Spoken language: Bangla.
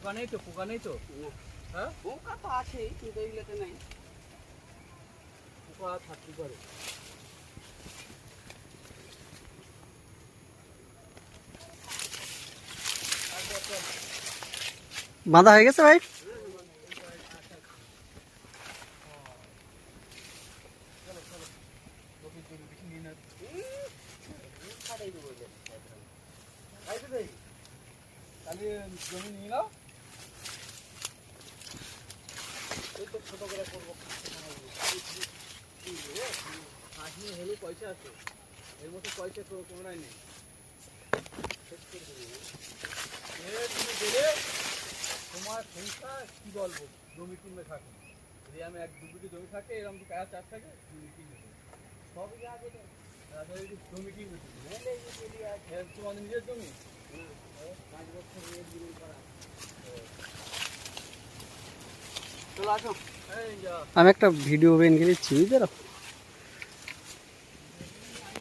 পোকা নেই তো? পোকা নেই তো? হ্যাঁ, পোকা তো আছেই, কিন্তু এইগুলোতে নেই। পোকা থাকতে পারে। বাঁধা হয়ে গেছে ভাই? তাহলে জমি নিয়ে নাও। এই তো ছোট করে করবো। হাঁস নিয়ে হলেও পয়সা আছে, এর মতো পয়সা কোনোটাই নেই। তুমি গেলে তোমার সংসার কি বলবো, জমি কিনবে থাকে। যদি আমি 1-2 বিঘে জমি থাকে, এরকম তো কাজ চাষ থাকে, জমি কিনবে সবই আগে জমি কিনবে। তোমাদের নিজের জমি 5 বছর করা। চলো আসো। আমি একটা ভিডিও বেন গেছি বুঝতে